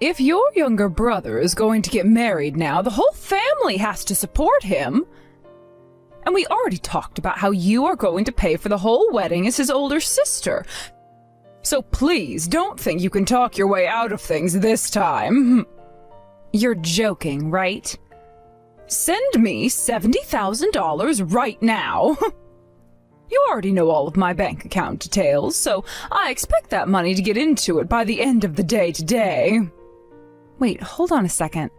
If your younger brother is going to get married now, the whole family has to support him. And we already talked about how you are going to pay for the whole wedding as his older sister. So please don't think you can talk your way out of things this time. You're joking, right? Send me $70,000 right now. You already know all of my bank account details, so I expect that money to get into it by the end of the day today. Wait, hold on a second.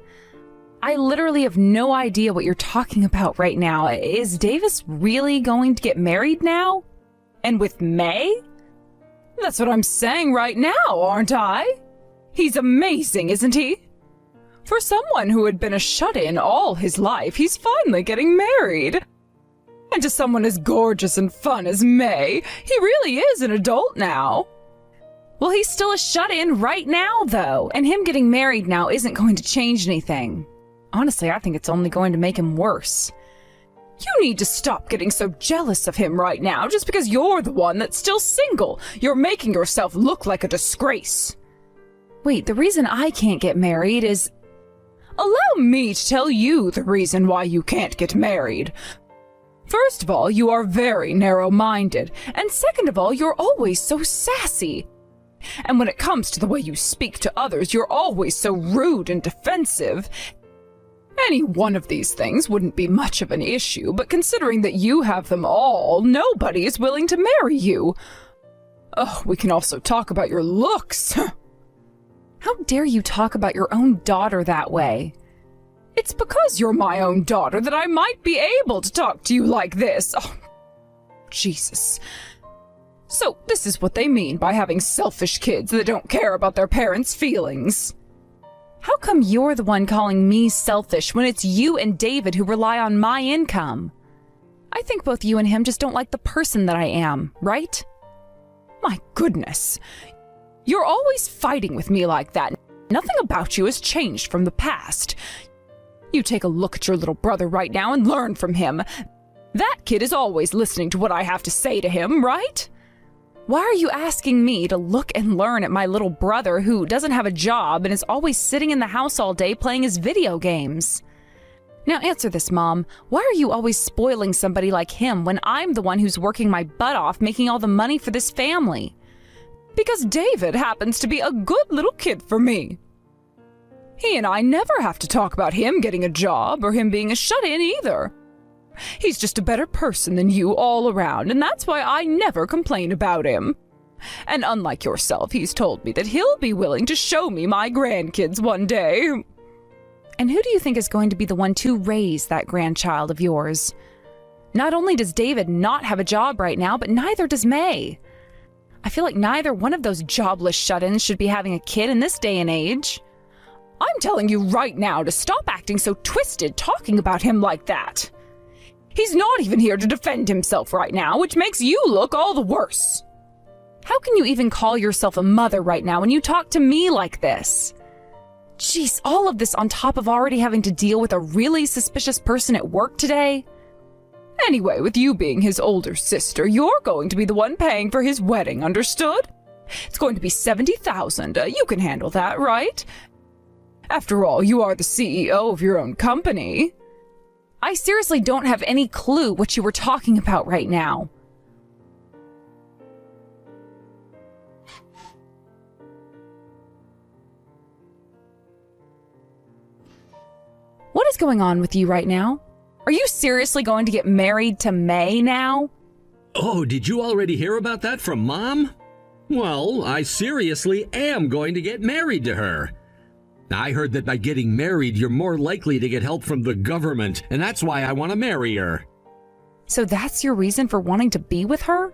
I literally have no idea what you're talking about right now. Is Davis really going to get married now? And with May? That's what I'm saying right now, aren't I? He's amazing, isn't he? For someone who had been a shut-in all his life, he's finally getting married. And to someone as gorgeous and fun as May, he really is an adult now. Well, he's still a shut-in right now, though, and him getting married now isn't going to change anything. Honestly, I think it's only going to make him worse. You need to stop getting so jealous of him right now just because you're the one that's still single. You're making yourself look like a disgrace. Wait, the reason I can't get married is... Allow me to tell you the reason why you can't get married. First of all, you are very narrow-minded, and second of all, you're always so sassy. And when it comes to the way you speak to others, you're always so rude and defensive. Any one of these things wouldn't be much of an issue, but considering that you have them all, nobody is willing to marry you. Oh, we can also talk about your looks. How dare you talk about your own daughter that way? It's because you're my own daughter that I might be able to talk to you like this. Oh, Jesus. So this is what they mean by having selfish kids that don't care about their parents' feelings. How come you're the one calling me selfish when it's you and David who rely on my income? I think both you and him just don't like the person that I am, right? My goodness. You're always fighting with me like that. Nothing about you has changed from the past. You take a look at your little brother right now and learn from him. That kid is always listening to what I have to say to him, right? Why are you asking me to look and learn at my little brother who doesn't have a job and is always sitting in the house all day playing his video games? Now answer this, Mom. Why are you always spoiling somebody like him when I'm the one who's working my butt off making all the money for this family? Because David happens to be a good little kid for me. He and I never have to talk about him getting a job or him being a shut-in either. He's just a better person than you all around, and that's why I never complain about him. And unlike yourself, he's told me that he'll be willing to show me my grandkids one day. And who do you think is going to be the one to raise that grandchild of yours? Not only does David not have a job right now, but neither does May. I feel like neither one of those jobless shut-ins should be having a kid in this day and age. I'm telling you right now to stop acting so twisted talking about him like that. He's not even here to defend himself right now, which makes you look all the worse. How can you even call yourself a mother right now when you talk to me like this? Jeez, all of this on top of already having to deal with a really suspicious person at work today? Anyway, with you being his older sister, you're going to be the one paying for his wedding, understood? It's going to be $70,000. You can handle that, right? After all, you are the CEO of your own company. I seriously don't have any clue what you were talking about right now. What is going on with you right now? Are you seriously going to get married to May now? Oh, did you already hear about that from Mom? Well, I seriously am going to get married to her. I heard that by getting married, you're more likely to get help from the government, and that's why I want to marry her. So that's your reason for wanting to be with her?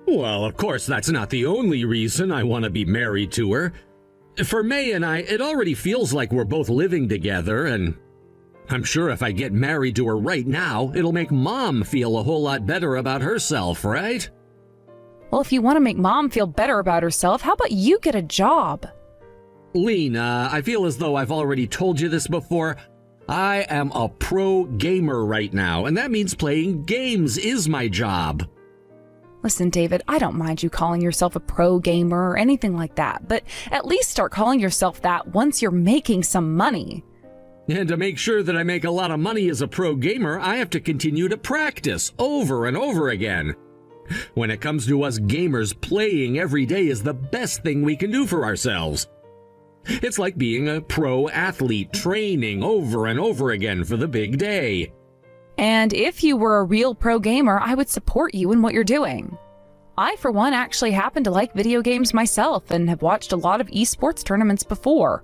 Well, of course, that's not the only reason I want to be married to her. For May and I, it already feels like we're both living together, and I'm sure if I get married to her right now, it'll make Mom feel a whole lot better about herself, right? Well, if you want to make Mom feel better about herself, how about you get a job? Lena, I feel as though I've already told you this before. I am a pro gamer right now, and that means playing games is my job. Listen, David, I don't mind you calling yourself a pro gamer or anything like that, but at least start calling yourself that once you're making some money. And to make sure that I make a lot of money as a pro gamer, I have to continue to practice over and over again. When it comes to us gamers, playing every day is the best thing we can do for ourselves. It's like being a pro athlete, training over and over again for the big day. And if you were a real pro gamer, I would support you in what you're doing. I, for one, actually happen to like video games myself and have watched a lot of esports tournaments before.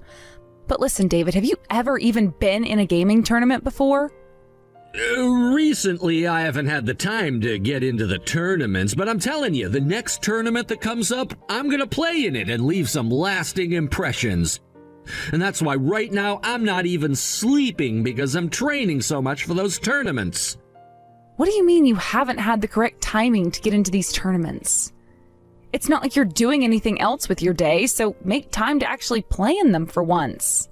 But listen, David, have you ever even been in a gaming tournament before? Recently, I haven't had the time to get into the tournaments, but I'm telling you, the next tournament that comes up, I'm gonna play in it and leave some lasting impressions. And that's why right now I'm not even sleeping because I'm training so much for those tournaments. What do you mean you haven't had the correct timing to get into these tournaments? It's not like you're doing anything else with your day, so make time to actually play in them for once.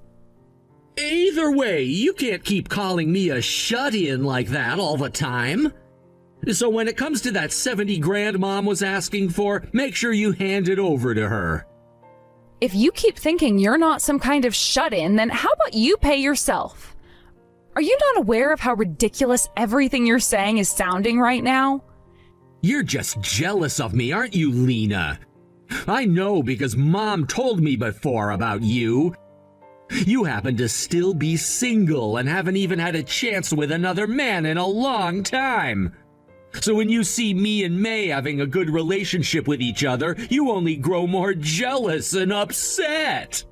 Either way, you can't keep calling me a shut-in like that all the time. So when it comes to that 70 grand Mom was asking for, make sure you hand it over to her. If you keep thinking you're not some kind of shut-in, then how about you pay yourself? Are you not aware of how ridiculous everything you're saying is sounding right now? You're just jealous of me, aren't you, Lena? I know because Mom told me before about you. You happen to still be single and haven't even had a chance with another man in a long time. So when you see me and May having a good relationship with each other, you only grow more jealous and upset.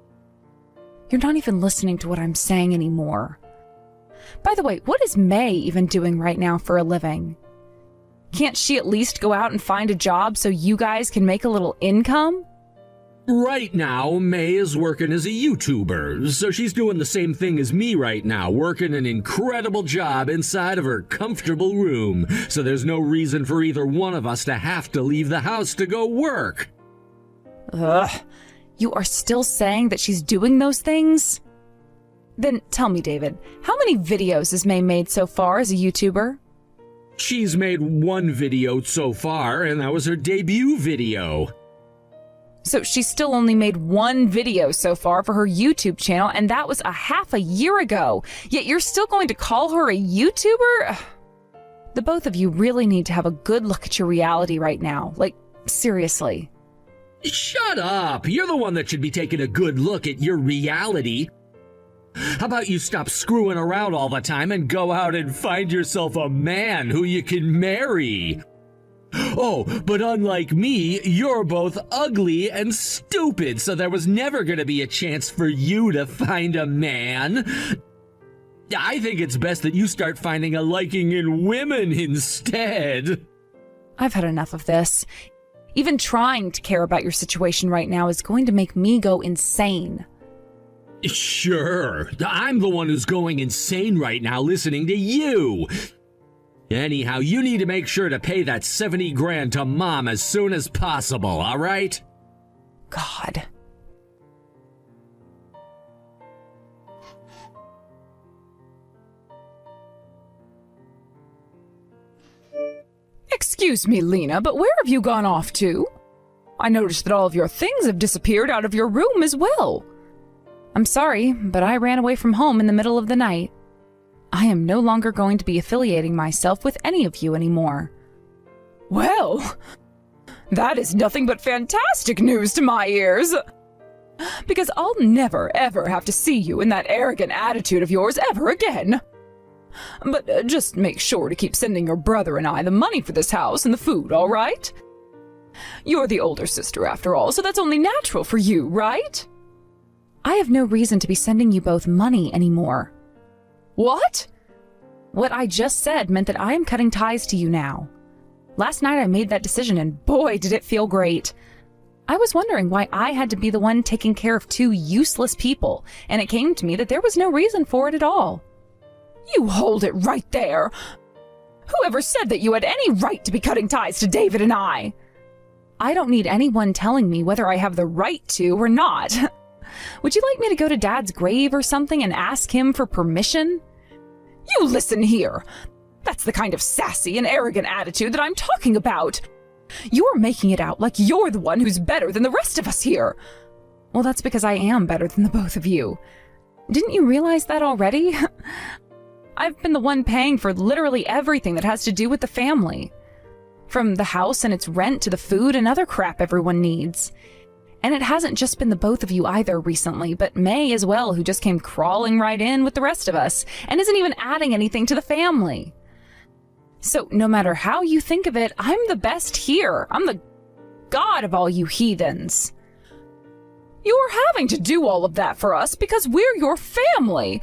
You're not even listening to what I'm saying anymore. By the way, what is May even doing right now for a living? Can't she at least go out and find a job so you guys can make a little income? Right now, May is working as a YouTuber, so she's doing the same thing as me right now, working an incredible job inside of her comfortable room, so there's no reason for either one of us to have to leave the house to go work. Ugh, you are still saying that she's doing those things? Then tell me, David, how many videos has May made so far as a YouTuber? She's made one video so far, and that was her debut video. So she's still only made one video so far for her YouTube channel, and that was a half a year ago. Yet you're still going to call her a YouTuber? The both of you really need to have a good look at your reality right now. Like, seriously. Shut up! You're the one that should be taking a good look at your reality. How about you stop screwing around all the time and go out and find yourself a man who you can marry? Oh, but unlike me, you're both ugly and stupid, so there was never going to be a chance for you to find a man. I think it's best that you start finding a liking in women instead. I've had enough of this. Even trying to care about your situation right now is going to make me go insane. Sure, I'm the one who's going insane right now listening to you. Anyhow, you need to make sure to pay that 70 grand to Mom as soon as possible, all right? God. Excuse me, Lena, but where have you gone off to? I noticed that all of your things have disappeared out of your room as well. I'm sorry, but I ran away from home in the middle of the night. I am no longer going to be affiliating myself with any of you anymore. Well, that is nothing but fantastic news to my ears. Because I'll never, ever have to see you in that arrogant attitude of yours ever again. But just make sure to keep sending your brother and I the money for this house and the food, all right? You're the older sister after all, so that's only natural for you, right? I have no reason to be sending you both money anymore. What? What I just said meant that I am cutting ties to you now. Last night I made that decision and boy, did it feel great. I was wondering why I had to be the one taking care of two useless people, and it came to me that there was no reason for it at all. You hold it right there! Whoever said that you had any right to be cutting ties to David and I? I don't need anyone telling me whether I have the right to or not. Would you like me to go to Dad's grave or something and ask him for permission? You listen here. That's the kind of sassy and arrogant attitude that I'm talking about. You're making it out like you're the one who's better than the rest of us here. Well, that's because I am better than the both of you. Didn't you realize that already? I've been the one paying for literally everything that has to do with the family. From the house and its rent to the food and other crap everyone needs. And it hasn't just been the both of you either recently, but May as well, who just came crawling right in with the rest of us and isn't even adding anything to the family. So no matter how you think of it, I'm the best here. I'm the god of all you heathens. You're having to do all of that for us because we're your family.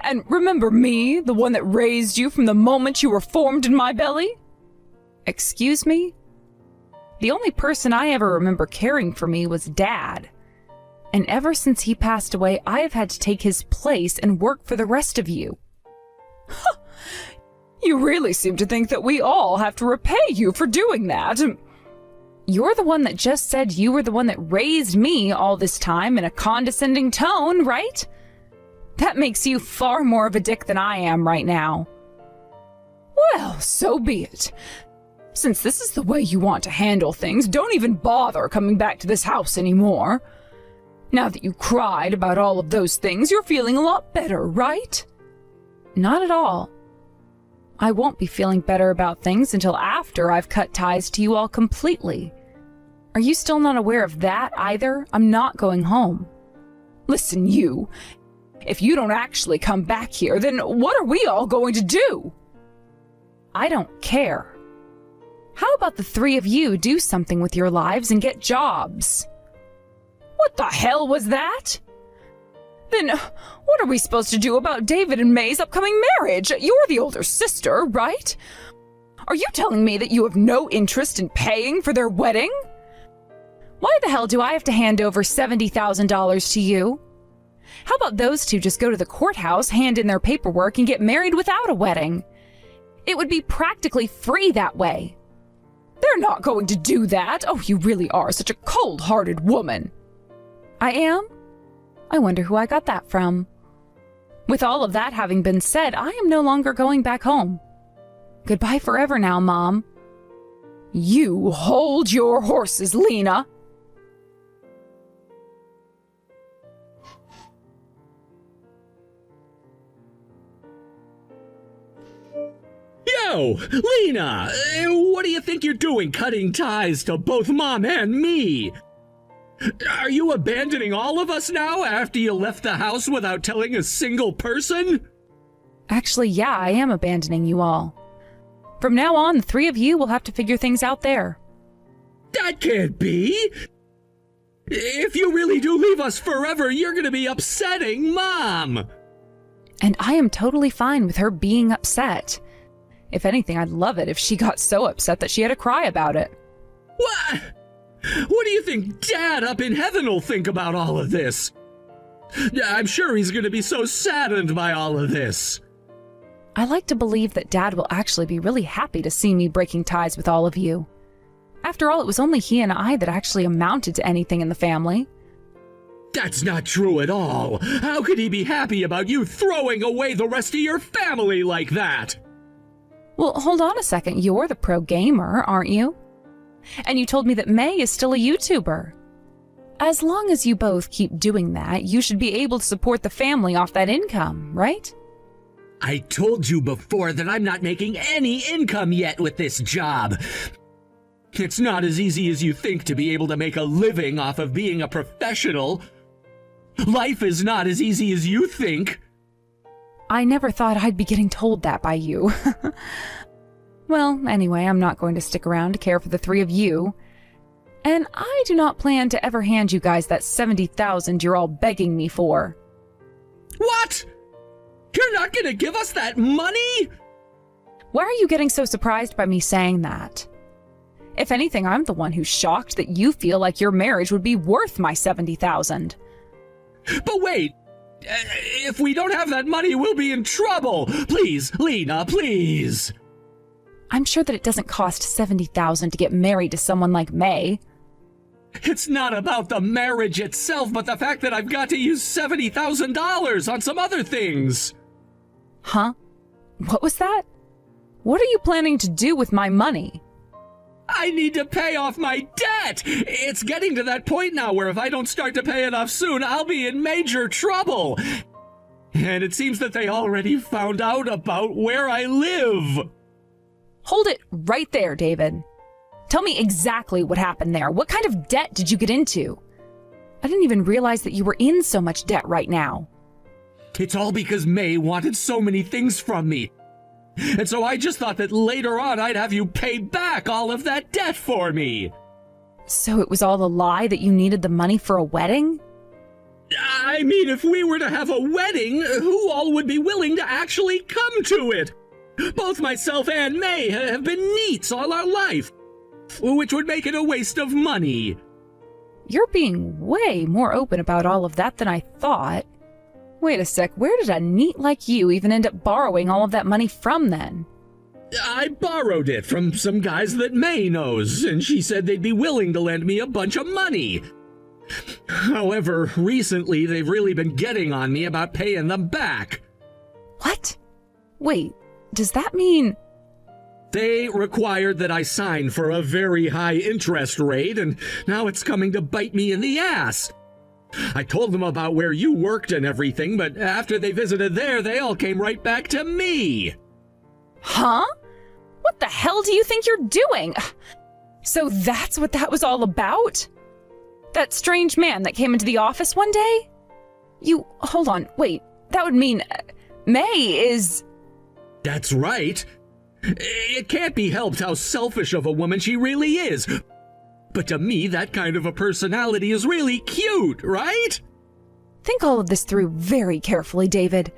And remember me, the one that raised you from the moment you were formed in my belly? Excuse me? The only person I ever remember caring for me was Dad. And ever since he passed away, I have had to take his place and work for the rest of you. You really seem to think that we all have to repay you for doing that. You're the one that just said you were the one that raised me all this time in a condescending tone, right? That makes you far more of a dick than I am right now. Well, so be it. Since this is the way you want to handle things, don't even bother coming back to this house anymore. Now that you cried about all of those things, you're feeling a lot better, right? Not at all. I won't be feeling better about things until after I've cut ties to you all completely. Are you still not aware of that either? I'm not going home. Listen, you. If you don't actually come back here, then what are we all going to do? I don't care. How about the three of you do something with your lives and get jobs? What the hell was that? Then what are we supposed to do about David and May's upcoming marriage? You're the older sister, right? Are you telling me that you have no interest in paying for their wedding? Why the hell do I have to hand over $70,000 to you? How about those two just go to the courthouse, hand in their paperwork, and get married without a wedding? It would be practically free that way. They're not going to do that. Oh, you really are such a cold-hearted woman. I am? I wonder who I got that from. With all of that having been said, I am no longer going back home. Goodbye forever now, Mom. You hold your horses, Lena. Yo, Lena, what do you think you're doing cutting ties to both Mom and me? Are you abandoning all of us now after you left the house without telling a single person? Actually, yeah, I am abandoning you all. From now on, the three of you will have to figure things out there. That can't be! If you really do leave us forever, you're gonna be upsetting Mom! And I am totally fine with her being upset. If anything, I'd love it if she got so upset that she had to cry about it. What? What do you think Dad up in heaven will think about all of this? I'm sure he's gonna be so saddened by all of this. I like to believe that Dad will actually be really happy to see me breaking ties with all of you. After all, it was only he and I that actually amounted to anything in the family. That's not true at all. How could he be happy about you throwing away the rest of your family like that? Well, hold on a second. You're the pro gamer, aren't you? And you told me that May is still a YouTuber. As long as you both keep doing that, you should be able to support the family off that income, right? I told you before that I'm not making any income yet with this job. It's not as easy as you think to be able to make a living off of being a professional. Life is not as easy as you think. I never thought I'd be getting told that by you. Well, anyway, I'm not going to stick around to care for the three of you. And I do not plan to ever hand you guys that $70,000 you're all begging me for. What? You're not gonna give us that money? Why are you getting so surprised by me saying that? If anything, I'm the one who's shocked that you feel like your marriage would be worth my $70,000. But wait, if we don't have that money, we'll be in trouble. Please, Lena, please. I'm sure that it doesn't cost $70,000 to get married to someone like May. It's not about the marriage itself, but the fact that I've got to use $70,000 on some other things. Huh? What was that? What are you planning to do with my money? I need to pay off my debt! It's getting to that point now where if I don't start to pay it off soon, I'll be in major trouble! And it seems that they already found out about where I live! Hold it right there, David. Tell me exactly what happened there. What kind of debt did you get into? I didn't even realize that you were in so much debt right now. It's all because May wanted so many things from me. And so I just thought that later on I'd have you pay back all of that debt for me. So it was all a lie that you needed the money for a wedding? I mean, if we were to have a wedding, who all would be willing to actually come to it? Both myself and May have been neats all our life, which would make it a waste of money. You're being way more open about all of that than I thought. Wait a sec, where did a neat like you even end up borrowing all of that money from then? I borrowed it from some guys that May knows, and she said they'd be willing to lend me a bunch of money. However, recently they've really been getting on me about paying them back. What? Wait, does that mean... They required that I sign for a very high interest rate, and now it's coming to bite me in the ass. I told them about where you worked and everything, but after they visited there, they all came right back to me. Huh? What the hell do you think you're doing? So that's what that was all about? That strange man that came into the office one day? Hold on, wait, that would mean May is... That's right. It can't be helped how selfish of a woman she really is. But to me, that kind of a personality is really cute, right? Think all of this through very carefully, David.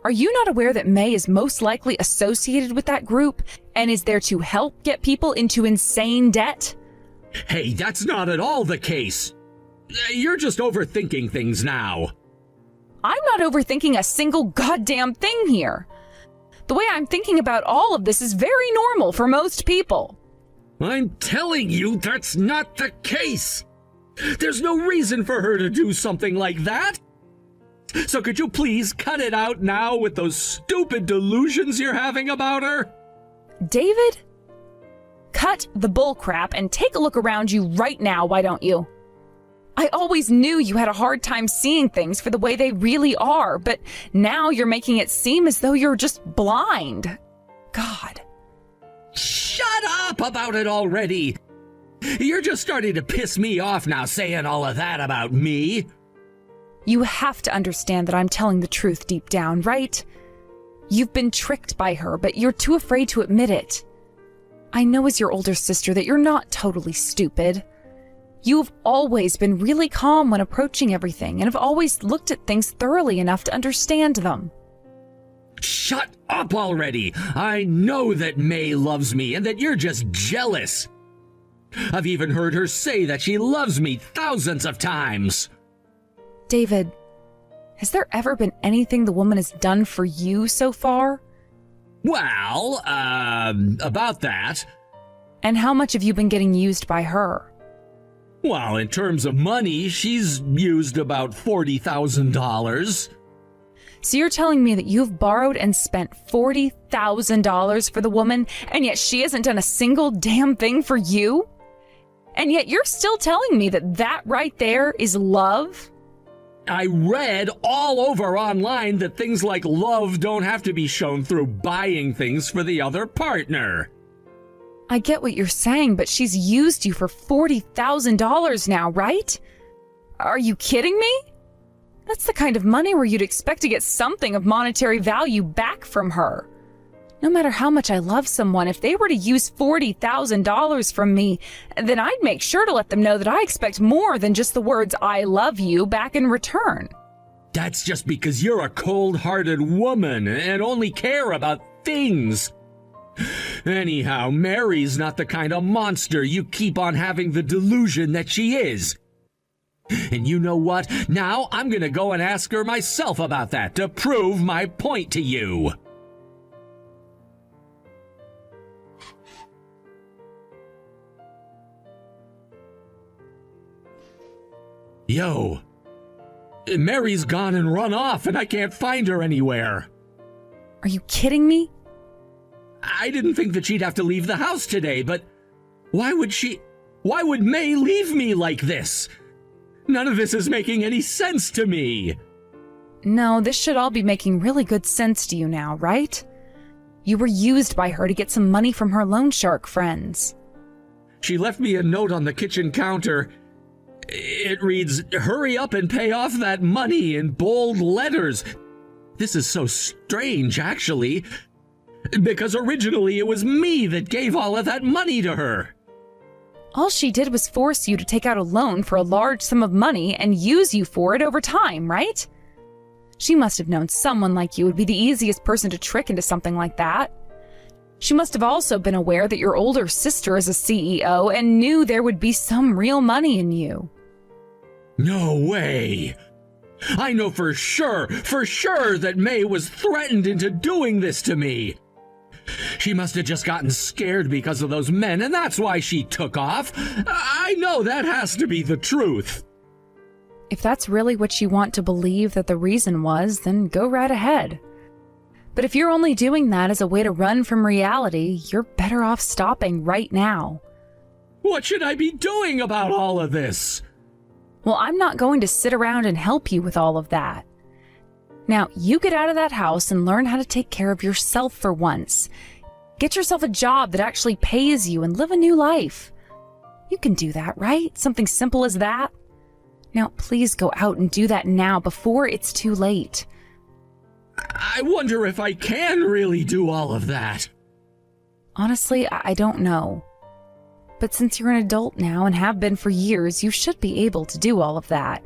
Are you not aware that May is most likely associated with that group and is there to help get people into insane debt? Hey, that's not at all the case. You're just overthinking things now. I'm not overthinking a single goddamn thing here. The way I'm thinking about all of this is very normal for most people. I'm telling you that's not the case. There's no reason for her to do something like that. So could you please cut it out now with those stupid delusions you're having about her? David? Cut the bullcrap and take a look around you right now, why don't you? I always knew you had a hard time seeing things for the way they really are, but now you're making it seem as though you're just blind. God. Shut up about it already! You're just starting to piss me off now saying all of that about me. You have to understand that I'm telling the truth deep down, right? You've been tricked by her, but you're too afraid to admit it. I know as your older sister that you're not totally stupid. You've always been really calm when approaching everything and have always looked at things thoroughly enough to understand them. Shut up already! I know that May loves me and that you're just jealous. I've even heard her say that she loves me thousands of times. David, has there ever been anything the woman has done for you so far? Well, about that. And how much have you been getting used by her? Well, in terms of money, she's used about $40,000. So you're telling me that you've borrowed and spent $40,000 for the woman, and yet she hasn't done a single damn thing for you? And yet you're still telling me that that right there is love? I read all over online that things like love don't have to be shown through buying things for the other partner. I get what you're saying, but she's used you for $40,000 now, right? Are you kidding me? That's the kind of money where you'd expect to get something of monetary value back from her. No matter how much I love someone, if they were to use $40,000 from me, then I'd make sure to let them know that I expect more than just the words "I love you" back in return. That's just because you're a cold-hearted woman and only care about things. Anyhow, Mary's not the kind of monster you keep on having the delusion that she is. And you know what? Now I'm gonna go and ask her myself about that to prove my point to you. Yo, Mary's gone and run off and I can't find her anywhere. Are you kidding me? I didn't think that she'd have to leave the house today, but Why would May leave me like this? None of this is making any sense to me. No, this should all be making really good sense to you now, right? You were used by her to get some money from her loan shark friends. She left me a note on the kitchen counter. It reads, "Hurry up and pay off that money," in bold letters. This is so strange, actually, because originally it was me that gave all of that money to her. All she did was force you to take out a loan for a large sum of money and use you for it over time, right? She must have known someone like you would be the easiest person to trick into something like that. She must have also been aware that your older sister is a CEO and knew there would be some real money in you. No way! I know for sure that May was threatened into doing this to me. She must have just gotten scared because of those men, and that's why she took off. I know that has to be the truth. If that's really what you want to believe that the reason was, then go right ahead. But if you're only doing that as a way to run from reality, you're better off stopping right now. What should I be doing about all of this? Well, I'm not going to sit around and help you with all of that. Now, you get out of that house and learn how to take care of yourself for once. Get yourself a job that actually pays you and live a new life. You can do that, right? Something simple as that. Now, please go out and do that now before it's too late. I wonder if I can really do all of that. Honestly, I don't know. But since you're an adult now and have been for years, you should be able to do all of that.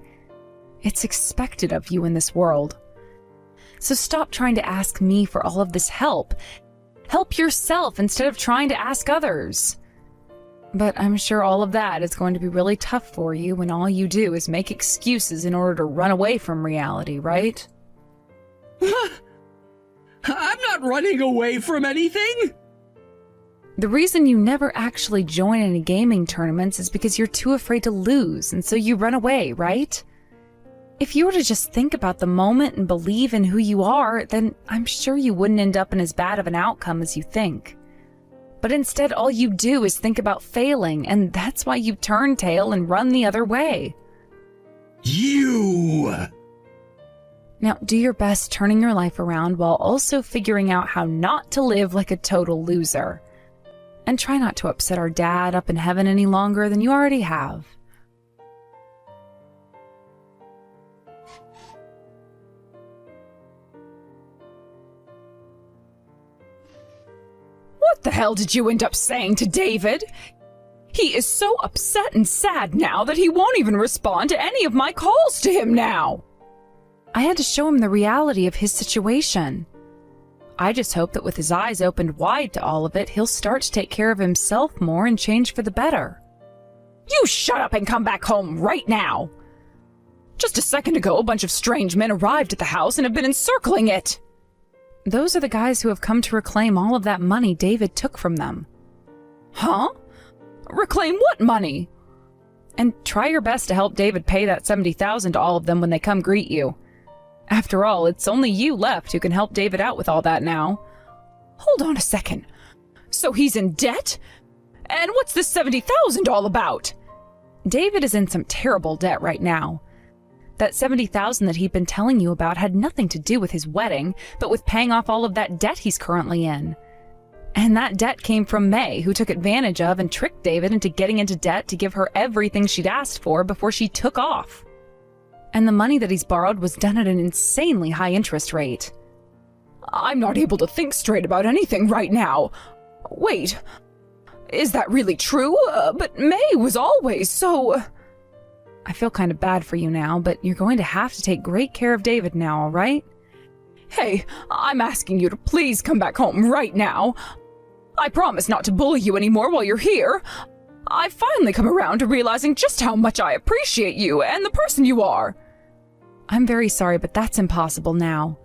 It's expected of you in this world. So stop trying to ask me for all of this help. Help yourself instead of trying to ask others. But I'm sure all of that is going to be really tough for you when all you do is make excuses in order to run away from reality, right? I'm not running away from anything! The reason you never actually join any gaming tournaments is because you're too afraid to lose, and so you run away, right? If you were to just think about the moment and believe in who you are, then I'm sure you wouldn't end up in as bad of an outcome as you think. But instead, all you do is think about failing, and that's why you turn tail and run the other way. You! Now, do your best turning your life around while also figuring out how not to live like a total loser. And try not to upset our dad up in heaven any longer than you already have. What the hell did you end up saying to David? He is so upset and sad now that he won't even respond to any of my calls to him now. I had to show him the reality of his situation. I just hope that with his eyes opened wide to all of it, he'll start to take care of himself more and change for the better. You shut up and come back home right now! Just a second ago, a bunch of strange men arrived at the house and have been encircling it. Those are the guys who have come to reclaim all of that money David took from them. Huh? Reclaim what money? And try your best to help David pay that $70,000 to all of them when they come greet you. After all, it's only you left who can help David out with all that now. Hold on a second. So he's in debt? And what's this $70,000 all about? David is in some terrible debt right now. That $70,000 that he'd been telling you about had nothing to do with his wedding, but with paying off all of that debt he's currently in. And that debt came from May, who took advantage of and tricked David into getting into debt to give her everything she'd asked for before she took off. And the money that he's borrowed was done at an insanely high interest rate. I'm not able to think straight about anything right now. Wait, is that really true? But May was always so... I feel kind of bad for you now, but you're going to have to take great care of David now, all right? Hey, I'm asking you to please come back home right now. I promise not to bully you anymore while you're here. I've finally come around to realizing just how much I appreciate you and the person you are. I'm very sorry, but that's impossible now.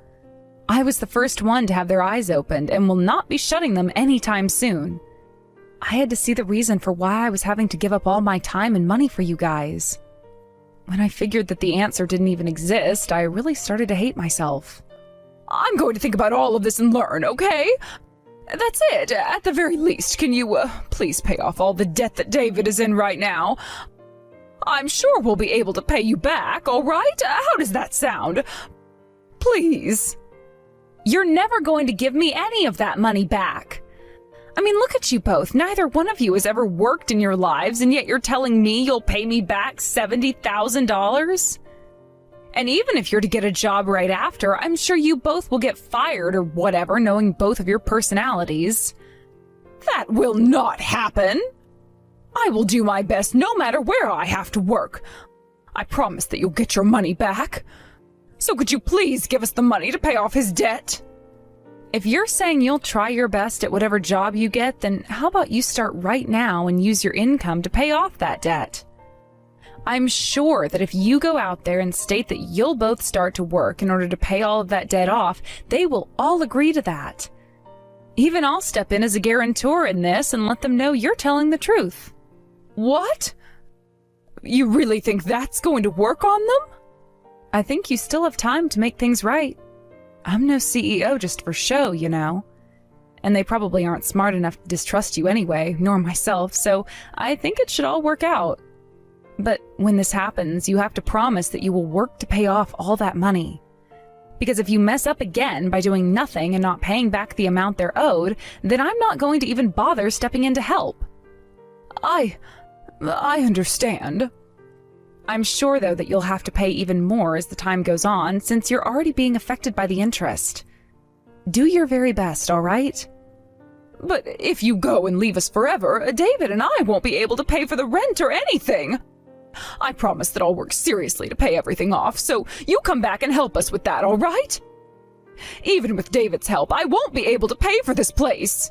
I was the first one to have their eyes opened and will not be shutting them anytime soon. I had to see the reason for why I was having to give up all my time and money for you guys. When I figured that the answer didn't even exist, I really started to hate myself. I'm going to think about all of this and learn, okay? That's it. At the very least, can you, please pay off all the debt that David is in right now? I'm sure we'll be able to pay you back, all right? How does that sound? Please. You're never going to give me any of that money back. I mean, look at you both. Neither one of you has ever worked in your lives, and yet you're telling me you'll pay me back $70,000? And even if you're to get a job right after, I'm sure you both will get fired or whatever, knowing both of your personalities. That will not happen. I will do my best no matter where I have to work. I promise that you'll get your money back. So could you please give us the money to pay off his debt? If you're saying you'll try your best at whatever job you get, then how about you start right now and use your income to pay off that debt? I'm sure that if you go out there and state that you'll both start to work in order to pay all of that debt off, they will all agree to that. Even I'll step in as a guarantor in this and let them know you're telling the truth. What? You really think that's going to work on them? I think you still have time to make things right. I'm no CEO just for show, you know. And they probably aren't smart enough to distrust you anyway, nor myself, so I think it should all work out. But when this happens, you have to promise that you will work to pay off all that money. Because if you mess up again by doing nothing and not paying back the amount they're owed, then I'm not going to even bother stepping in to help. I understand. I'm sure, though, that you'll have to pay even more as the time goes on, since you're already being affected by the interest. Do your very best, all right? But if you go and leave us forever, David and I won't be able to pay for the rent or anything. I promise that I'll work seriously to pay everything off, so you come back and help us with that, all right? Even with David's help, I won't be able to pay for this place.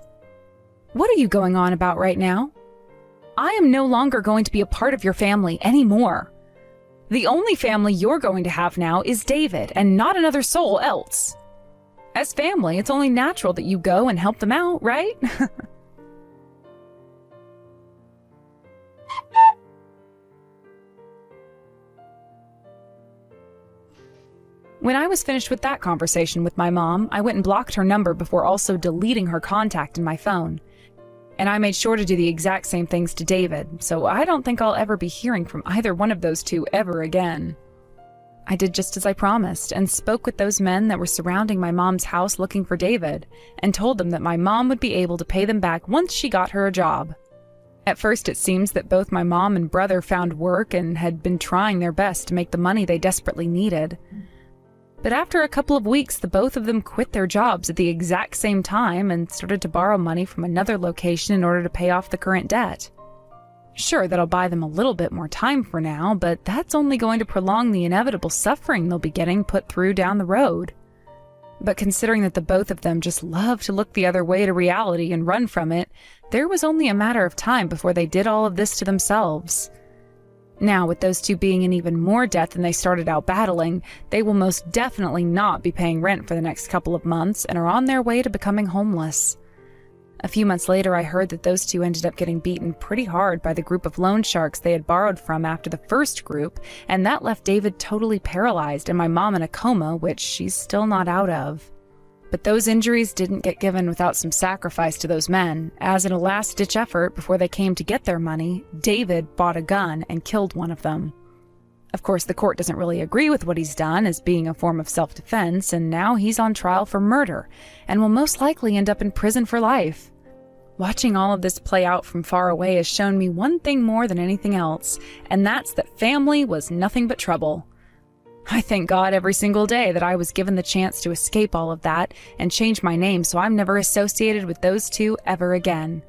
What are you going on about right now? I am no longer going to be a part of your family anymore. The only family you're going to have now is David, and not another soul else. As family, it's only natural that you go and help them out, right? When I was finished with that conversation with my mom, I went and blocked her number before also deleting her contact in my phone. And I made sure to do the exact same things to David, so I don't think I'll ever be hearing from either one of those two ever again. I did just as I promised, and spoke with those men that were surrounding my mom's house looking for David, and told them that my mom would be able to pay them back once she got her a job. At first it seems that both my mom and brother found work and had been trying their best to make the money they desperately needed. But after a couple of weeks, the both of them quit their jobs at the exact same time and started to borrow money from another location in order to pay off the current debt. Sure, that'll buy them a little bit more time for now, but that's only going to prolong the inevitable suffering they'll be getting put through down the road. But considering that the both of them just love to look the other way to reality and run from it, there was only a matter of time before they did all of this to themselves. Now, with those two being in even more debt than they started out battling, they will most definitely not be paying rent for the next couple of months and are on their way to becoming homeless. A few months later, I heard that those two ended up getting beaten pretty hard by the group of loan sharks they had borrowed from after the first group, and that left David totally paralyzed and my mom in a coma, which she's still not out of. But those injuries didn't get given without some sacrifice to those men, as in a last-ditch effort before they came to get their money, David bought a gun and killed one of them. Of course, the court doesn't really agree with what he's done as being a form of self-defense, and now he's on trial for murder, and will most likely end up in prison for life. Watching all of this play out from far away has shown me one thing more than anything else, and that's that family was nothing but trouble. I thank God every single day that I was given the chance to escape all of that and change my name so I'm never associated with those two ever again.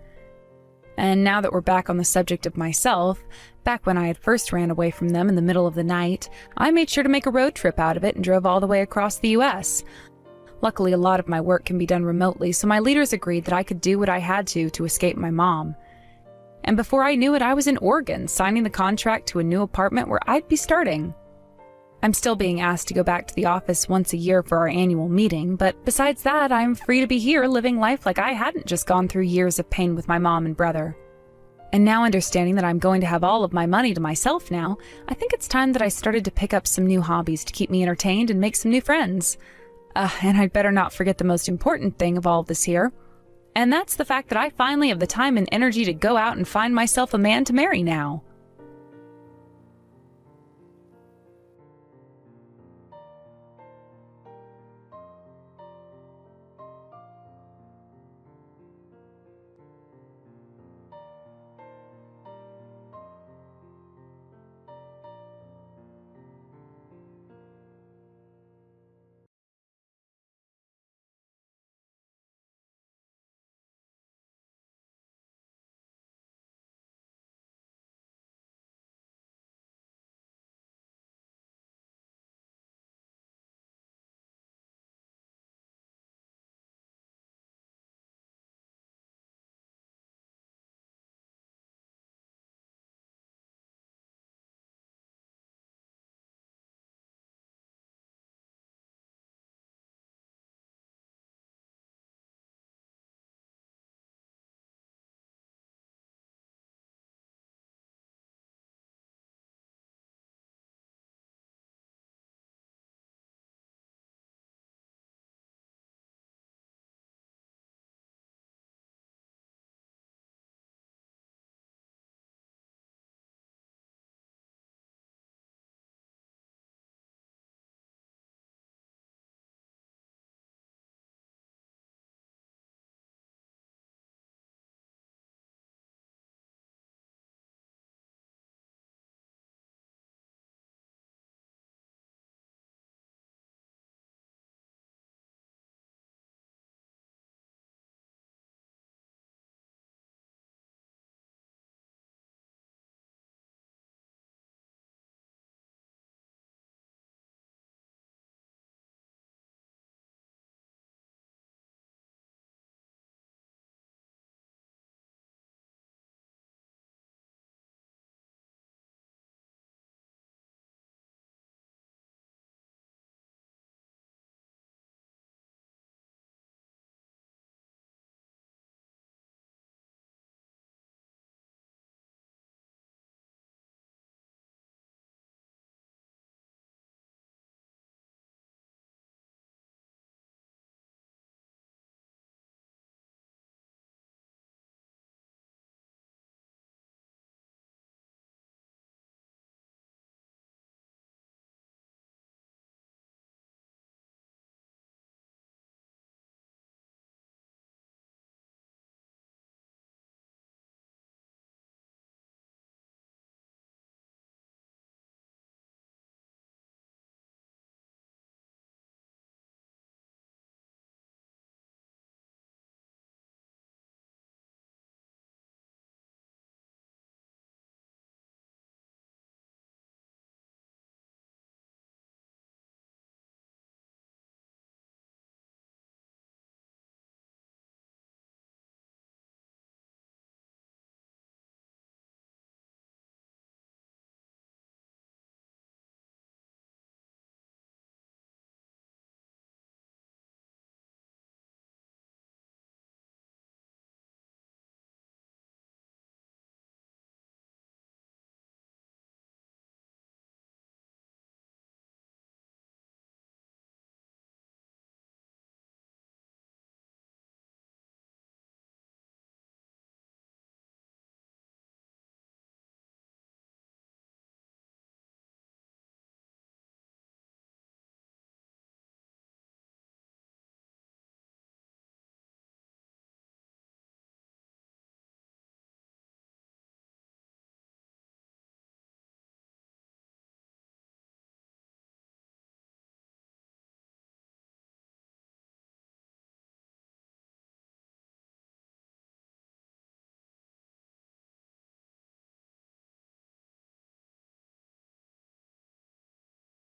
And now that we're back on the subject of myself, back when I had first ran away from them in the middle of the night, I made sure to make a road trip out of it and drove all the way across the US. Luckily, a lot of my work can be done remotely, so my leaders agreed that I could do what I had to escape my mom. And before I knew it, I was in Oregon, signing the contract to a new apartment where I'd be starting. I'm still being asked to go back to the office once a year for our annual meeting, but besides that, I'm free to be here living life like I hadn't just gone through years of pain with my mom and brother. And now understanding that I'm going to have all of my money to myself now, I think it's time that I started to pick up some new hobbies to keep me entertained and make some new friends. And I'd better not forget the most important thing of all of this here. And that's the fact that I finally have the time and energy to go out and find myself a man to marry now.